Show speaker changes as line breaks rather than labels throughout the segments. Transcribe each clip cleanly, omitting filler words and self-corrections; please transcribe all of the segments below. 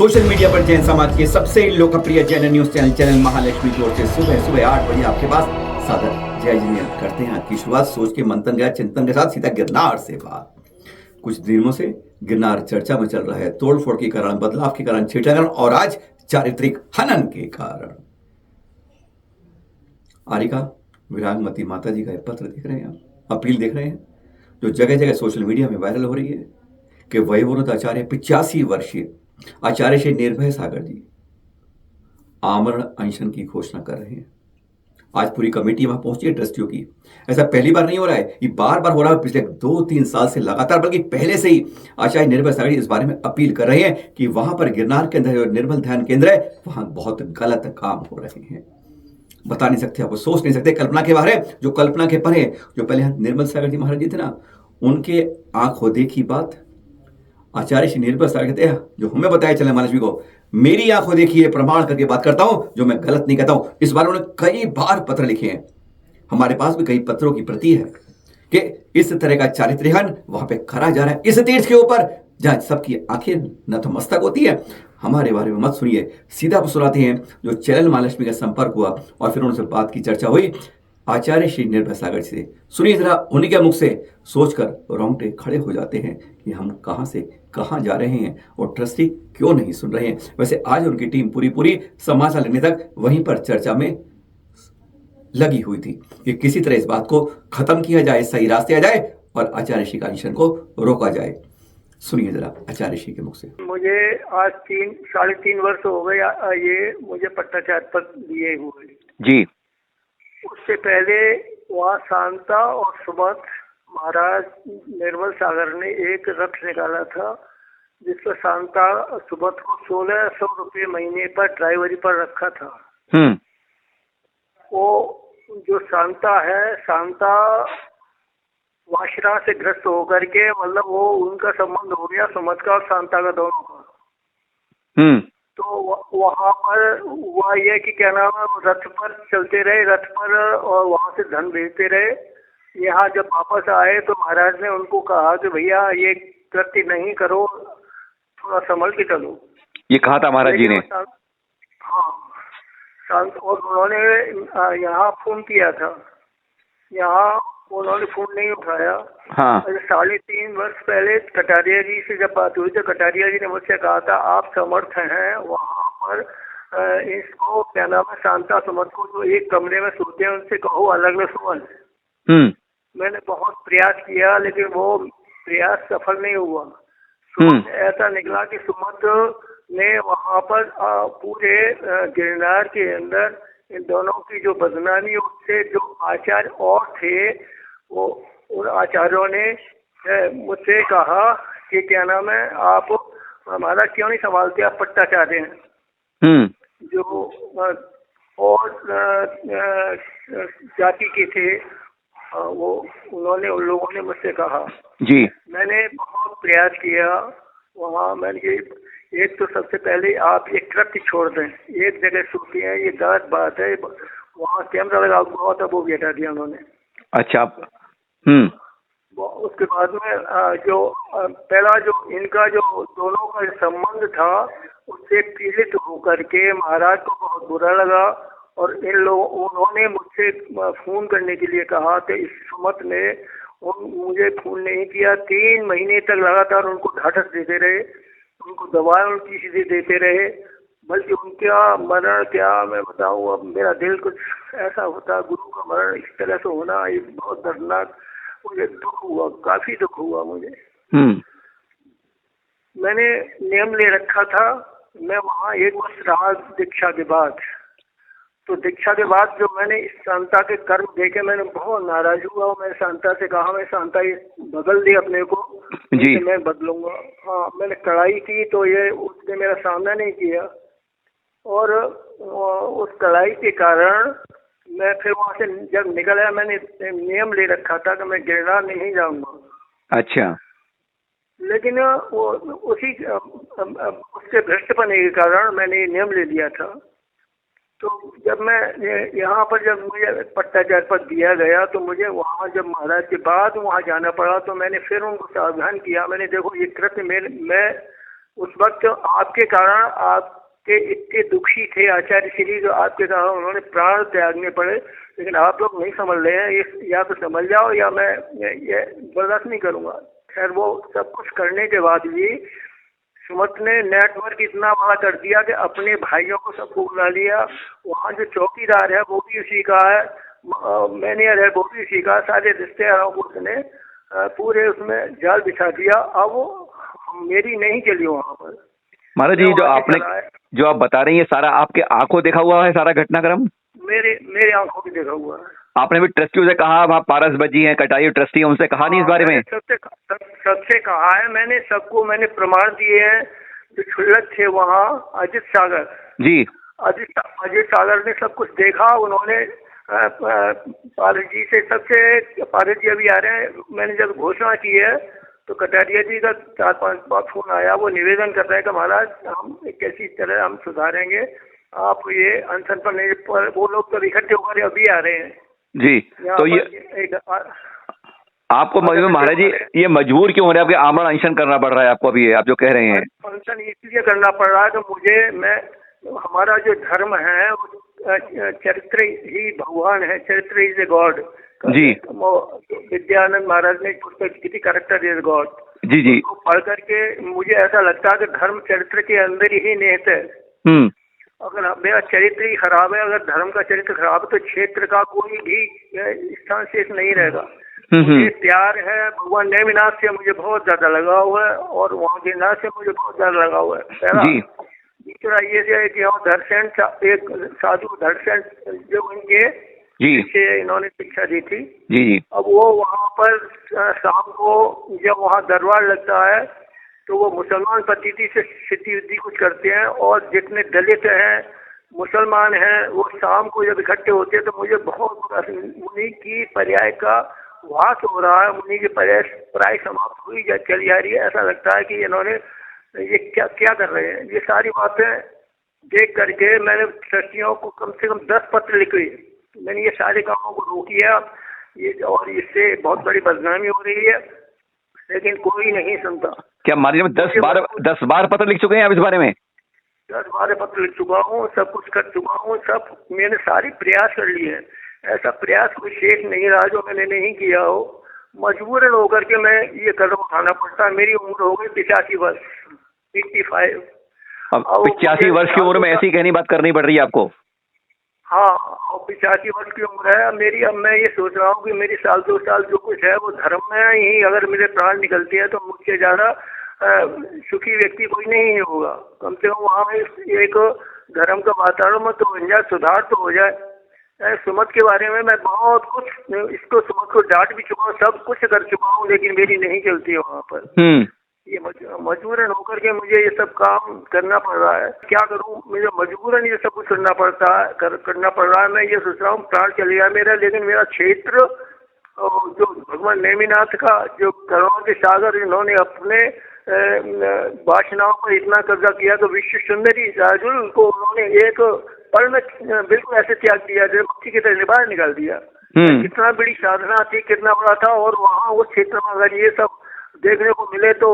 Social media पर जैन समाज के सबसे लोकप्रिय जैन न्यूज चैनल महालक्ष्मी की ओर से सुबह सुबह 8 बजे आपके पास सादर जय जिनेन्द्र करते हैं। आपकी शुरुआत सोच के मंथन या चिंतन के साथ सीधा गिरनार से बात। कुछ दिनों से गिरनार चर्चा में चल रहा है, तोड़फोड़ के कारण, बदलाव के कारण, छेड़छाड़ के कारण और आज चारित्रिक हनन के कारण। आरिका विरागमती माता जी का पत्र देख रहे हैं, अपील देख रहे हैं जो जगह जगह सोशल मीडिया में वायरल हो रही है कि वयोवृद्ध आचार्य 85 वर्षीय आचार्य श्री निर्भय सागर जी आमरण अनशन की घोषणा कर रहे हैं। आज पूरी कमेटी वहां पहुंची है ट्रस्टियों की। ऐसा पहली बार नहीं हो रहा है, ये बार बार हो रहा है पिछले 2-3 साल से लगातार, बल्कि पहले से ही आचार्य निर्भय सागर जी इस बारे में अपील कर रहे हैं कि वहां पर गिरनार के अंदर जो निर्मल ध्यान केंद्र है वहां बहुत गलत काम हो रहे हैं। बता नहीं सकते, आपको सोच नहीं सकते, कल्पना के बाहर है, जो कल्पना के परे। जो पहले निर्मल सागर जी महाराज जी थे ना, उनके आंखों देखी बात आचार्य श्री निर्भय सागर कहते हैं, जो हमें बताया चले महाराज जी को, मेरी आंखों देखी है, प्रमाण करके बात करता हूं, जो मैं गलत नहीं कहता हूं। इस बारे में उन्होंने कई बार पत्र लिखे हैं, हमारे पास भी कई पत्रों की प्रति है कि इस तरह का चारित्र्यहन वहां पे करा जा रहा है। इस तीर्थ के ऊपर जहां सबकी आंखें नतमस्तक होती है, हमारे बारे में मत सुनिए। सीधा सुनाते हैं जो चैनल महालक्ष्मी का संपर्क हुआ और फिर उनसे बात की चर्चा हुई आचार्य श्री निर्भय सागर से। सुनिए जरा उन्हीं के मुख से, सोचकर रोंगटे खड़े हो जाते हैं कि हम कहां से कहां जा रहे हैं और ट्रस्टी क्यों नहीं सुन रहे हैं। वैसे आज उनकी टीम पूरी समाचार लेने तक वहीं पर चर्चा में लगी हुई थी कि किसी तरह इस बात को खत्म किया जाए, सही रास्ते आ जाए और आचार्य श्री का अनशन को रोका जाए। सुनिए जरा आचार्य श्री के मुख से।
मुझे आज 3-3.5 वर्ष हो गए ये मुझे पट्टाचार्य पद दिए हुए
जी।
उससे पहले वहाँ शांता और सुमत महाराज निर्मल सागर ने एक रथ निकाला था जिसपर शांता सुमत को 1600 रुपये महीने पर ड्राइवरी पर रखा था। वो जो शांता है, शांता वाशरा से ग्रस्त होकर के, मतलब वो उनका संबंध हो गया सुमत का और शांता का दोनों का। तो वहाँ पर हुआ ये कि क्या नाम है, रथ पर चलते रहे, रथ पर, और वहाँ से धन भेजते रहे। यहाँ जब वापस आए तो महाराज ने उनको कहा कि भैया ये कृत्य नहीं करो, थोड़ा संभल के चलो।
ये कहा था महाराज जी ने?
हाँ, शांत। और उन्होंने यहाँ फोन किया था, यहाँ उन्होंने फोन नहीं उठाया।
हाँ।
3.5 वर्ष पहले कटारिया जी से जब बात हुई तो कटारिया जी ने मुझसे कहा था आप समर्थ हैं वहाँ पर इसको क्या नाम है, शांता समर्थ को जो एक कमरे में सोते हैं उनसे कहो अलग अलग सुमन। मैंने बहुत प्रयास किया लेकिन वो प्रयास सफल नहीं हुआ। सुमत ऐसा निकला कि सुमत ने वहाँ पर पूरे गिरनार के अंदर इन दोनों की जो बदनामी, उससे जो आचार्य और थे वो उन आचार्यों ने मुझसे कहा कि क्या नाम है, आप हमारा क्यों नहीं संभालते, आप पट्टाचार्य हैं। जो और जाति के थे वो उन लोगों ने मुझसे कहा
जी।
मैंने बहुत प्रयास किया वहाँ। मैंने एक तो सबसे पहले आप ये कृत्य छोड़ दें, एक जगह सोते हैं, ये गलत बात है। वहाँ कैमरा लगा हुआ था, वो भी हटा दिया उन्होंने।
अच्छा।
उसके बाद में जो पहला जो इनका जो दोनों का संबंध था उससे पीड़ित होकर के महाराज को बहुत बुरा लगा और इन लोगों उन्होंने मुझसे फोन करने के लिए कहा तो इस सुमत ने मुझे फोन नहीं किया। 3 महीने तक लगातार उनको ढाढ़स देते रहे, उनको दवाएं उनकी सीधे देते रहे, बल्कि उनका मरण क्या मैं बताऊं, अब मेरा दिल कुछ ऐसा होता, गुरु का मरण इस तरह से होना ये बहुत दर्दनाक, मुझे दुख हुआ, काफी दुख हुआ मुझे। मैंने नियम ले रखा था, मैं वहाँ 1 वर्ष रहा दीक्षा के बाद। तो दीक्षा के बाद जो मैंने इस शांता के कर्म देखे मैंने बहुत नाराज हुआ। मैं शांता से कहा, मैं शांता ये बदल दे अपने को जी, मैं बदलूंगा। हाँ, मैंने कड़ाई की तो ये उसने मेरा सामना नहीं किया और उस कड़ाई के कारण मैं फिर वहाँ से जब निकल आया, मैंने नियम ले रखा था कि मैं गिरनार नहीं जाऊंगा।
अच्छा।
लेकिन वो उसके भ्रष्टपने के कारण मैंने नियम ले लिया था। तो जब मैं यहाँ पर जब मुझे पट्टाचार्य पद दिया गया तो मुझे वहाँ जब महाराज के बाद वहाँ जाना पड़ा तो मैंने फिर उनको सावधान किया। मैंने देखो ये कृत्य मैं उस वक्त आपके कारण आपके इतने दुखी थे आचार्य श्री, जो आपके कारण उन्होंने प्राण त्यागने पड़े, लेकिन आप लोग नहीं समझ रहे हैं। ये या तो समझ जाओ या मैं ये बर्दाश्त नहीं करूंगा। खैर वो सब कुछ करने के बाद भी सुमत ने नेटवर्क इतना बड़ा कर दिया कि अपने भाइयों को सबको बुला लिया। वहाँ जो चौकीदार है वो भी उसी का है, मैनेजर है वो भी उसी का, सारे रिश्तेदारों को उसने पूरे उसमें जाल बिछा दिया। अब वो मेरी नहीं चली वहाँ पर।
महाराज जी, जो आप बता रही हैं सारा आपके आंखों देखा हुआ है सारा घटनाक्रम?
मेरे आंखों में देखा हुआ है।
आपने भी ट्रस्टियों से कहा, वहाँ पारस बजी हैं, कटाई ट्रस्टी, उनसे कहा नहीं इस बारे में?
सबसे कहा है मैंने, सबको मैंने प्रमाण दिए हैं। जो क्षुल्लक थे वहाँ, अजित सागर
जी,
अजित सागर ने सब कुछ देखा। उन्होंने पारस जी से, सबसे पारस जी अभी आ रहे हैं, मैंने जब घोषणा की है तो कटारिया जी का 4-5 बार फोन आया। वो निवेदन कर रहे हैं कि महाराज हम कैसी तरह हम सुधारेंगे, आप ये अनशन पर नहीं पर। वो लोग तो इकट्ठे होकर अभी आ रहे हैं
जी। तो ये आपको महाराज जी ये मजबूर क्यों हो रहे हैं? आपके आमरण अनशन करना पड़ रहा है आपको अभी, आप जो कह रहे हैं?
अनशन इसलिए करना पड़ रहा है कि हमारा जो धर्म है चरित्र ही भगवान है, चरित्र इज ए गॉड
जी।
विद्यानंद महाराज ने पुस्तक लिखी थी, कैरेक्टर इज गॉड
जी जी।
उसको पढ़ करके मुझे ऐसा लगता है कि धर्म चरित्र के अंदर ही निहित है। अगर मेरा चरित्र ही खराब है, अगर धर्म का चरित्र खराब है, तो क्षेत्र का कोई भी स्थान शेष नहीं रहेगा। मुझे प्यार है भगवान नेमिनाथ से, मुझे बहुत ज्यादा लगाव है, और वहाँ गिरनाथ से मुझे बहुत ज्यादा लगाव है। दूसरा ये है कि दर्शन, एक साधु दर्शन जो उनके पीछे इन्होंने शिक्षा दी थी
जी जी।
अब वो वहाँ पर शाम को जब वहाँ दरबार लगता है तो वो मुसलमान पद्धति से सिद्धि विद्धि कुछ करते हैं, और जितने दलित हैं मुसलमान हैं वो शाम को जब इकट्ठे होते हैं तो मुझे बहुत मुनि की पर्याय का वास हो रहा है, मुनि की पर्याय समाप्त हुई चली जा रही है। ऐसा लगता है कि इन्होंने ये क्या कर रहे हैं। ये सारी बातें देख करके मैंने ट्रस्टियों को कम से कम 10 पत्र लिखे। मैंने ये सारे कामों को रोक दिया, ये और इससे बहुत बड़ी बदनामी हो रही है, लेकिन कोई नहीं सुनता।
क्या मान 10 बार पत्र लिख चुके हैं आप इस बारे में?
10-12 पत्र लिख चुका हूँ, सब कुछ कर चुका हूँ, सब मैंने सारे प्रयास कर लिए हैं। ऐसा प्रयास कोई शेष नहीं रहा जो मैंने नहीं किया हो। मजबूरन होकर के मैं ये कदम उठाना पड़ता है। मेरी उम्र हो गई 85 वर्ष, 55।
अब 85 वर्ष की उम्र में ऐसी कहनी बात करनी पड़ रही है आपको?
हाँ, और 85 वर्ष की उम्र है मेरी। अब मैं ये सोच रहा हूँ कि मेरी 1-2 साल जो कुछ है वो धर्म में ही अगर मेरे प्राण निकलते हैं तो मुझसे ज्यादा सुखी व्यक्ति कोई नहीं होगा। कम से कम वहाँ में एक धर्म का वातावरण में तो बन जाए, सुधार तो हो जाए। सुमत के बारे में मैं बहुत कुछ इसको सुमत को डांट भी चुका हूँ, सब कुछ कर चुका हूँ, लेकिन मेरी नहीं चलती है वहाँ पर। ये मजबूरन होकर के मुझे ये सब काम करना पड़ रहा है। क्या करूं, मुझे मजबूरन ये सब कुछ करना पड़ता है, करना पड़ रहा है। मैं ये सोच रहा हूँ प्राण चले गया मेरा, लेकिन मेरा क्षेत्र जो भगवान नेमिनाथ का जो करुणा के सागर, इन्होंने अपने वासनाओं पर इतना कब्जा किया तो विश्व सुंदरी राजुल को उन्होंने एक पल में बिल्कुल ऐसे त्याग दिया जैसे मक्खी की तरह बाहर निकाल दिया। कितना बड़ी साधना थी, कितना बड़ा था। और वहाँ उस क्षेत्र में अगर ये सब देखने को मिले तो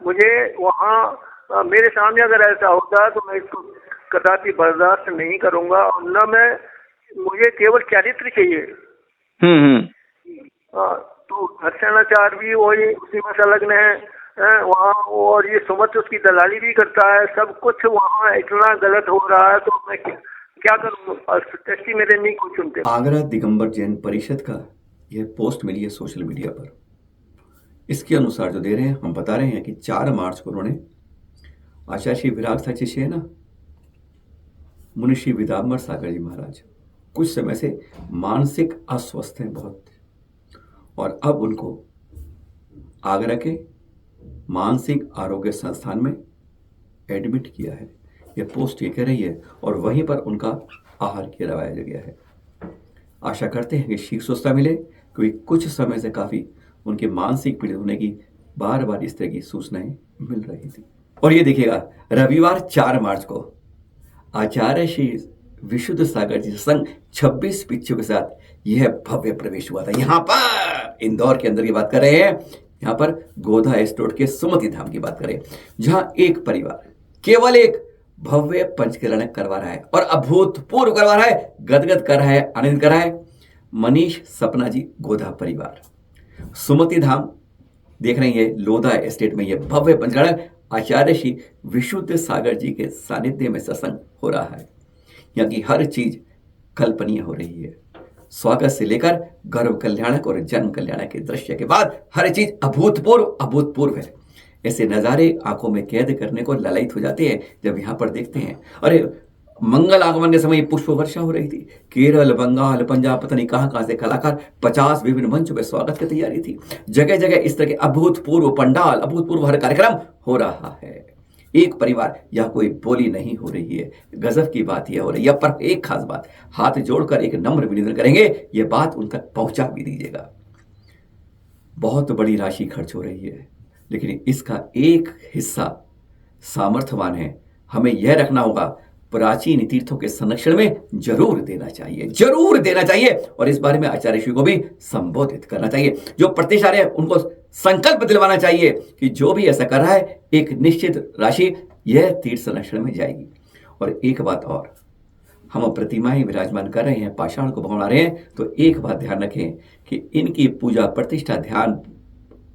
मुझे वहाँ मेरे सामने अगर ऐसा होता तो मैं इसको कदापि बर्दाश्त नहीं करूँगा। और न मैं, मुझे केवल चरित्र चाहिए। तो दर्शनाचार भी वही उसी में संलग्न है वहाँ, और ये सुमत उसकी दलाली भी करता है। सब कुछ वहाँ इतना गलत हो रहा है तो मैं क्या करूँ, ट्रस्टी मेरे नहीं कुछ सुनते।
आगरा दिगंबर जैन परिषद का यह पोस्ट मिली है सोशल मीडिया पर। इसके अनुसार जो दे रहे हैं, हम बता रहे हैं कि 4 मार्च को उन्होंने आचार्य श्री विराग साचिष्य है ना, मुनि श्री विदाम्बर सागर जी महाराज कुछ समय से मानसिक अस्वस्थ हैं बहुत, और अब उनको आगरा के मानसिक आरोग्य संस्थान में एडमिट किया है। यह पोस्ट ये कह रही है, और वहीं पर उनका आहार किया गया है। आशा करते हैं कि शीघ्र स्वस्थता मिले, क्योंकि कुछ समय से काफ़ी उनके मानसिक पीड़ित होने की बार बार इस तरह की सूचनाएं मिल रही थी। और ये देखिएगा, रविवार 4 मार्च को आचार्य श्री विशुद्ध सागर जी संग 26 पिच्चों के साथ यह भव्य प्रवेश हुआ था। यहाँ पर इंदौर के अंदर की बात कर रहे हैं, यहाँ पर गोधा एस्टेट के सुमति धाम की बात करें, जहां एक परिवार केवल एक भव्य पंचकरण करवा रहा है और अभूतपूर्व करवा रहा है, गदगद कर रहा है, आनंद कर रहा है। मनीष सपना जी गोधा परिवार सुमति धाम देख रही है, लोधा एस्टेट में यह भव्य पंचकरण आचार्य श्री विशुद्ध सागर जी के सानिध्य में सत्संग हो रहा है। यहाँ की हर चीज कल्पनीय हो रही है। स्वागत से लेकर गर्भ कल्याणक और जन्म कल्याणक के दृश्य के बाद हर चीज अभूतपूर्व है। ऐसे नजारे आंखों में कैद करने को ललायित हो जाते हैं जब यहाँ पर देखते हैं। अरे मंगल आगमन के समय पुष्प वर्षा हो रही थी। केरल, बंगाल, पंजाब, पता नहीं कहां से कलाकार 50 विभिन्न मंचों पर स्वागत की तैयारी थी। जगह जगह इस तरह के अभूतपूर्व पंडाल, अभूतपूर्व हर कार्यक्रम हो रहा है। एक परिवार, यह कोई बोली नहीं हो रही है, गजब की बात यह हो रही है। पर एक खास बात, हाथ जोड़कर एक नम्र निवेदन करेंगे, यह बात उन तक पहुंचा भी दीजिएगा। बहुत बड़ी राशि खर्च हो रही है, लेकिन इसका एक हिस्सा सामर्थ्यवान है, हमें यह रखना होगा, प्राचीन तीर्थों के संरक्षण में जरूर देना चाहिए। और इस बारे में आचार्य श्री को भी संबोधित करना चाहिए। जो प्रतिष्ठा उनको संकल्प दिलवाना चाहिए कि जो भी ऐसा कर रहा है, एक निश्चित राशि यह तीर्थ संरक्षण में जाएगी। और एक बात और, हम प्रतिमाएं विराजमान कर रहे हैं, पाषाण को बना रहे हैं, तो एक बात ध्यान रखें कि इनकी पूजा प्रतिष्ठा ध्यान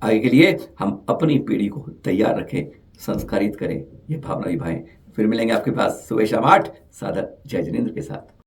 आगे के लिए हम अपनी पीढ़ी को तैयार रखें, संस्कारित करें, ये भावना निभाएं। फिर मिलेंगे आपके पास सुबह शाम 8 सादर जय जिनेंद्र के साथ।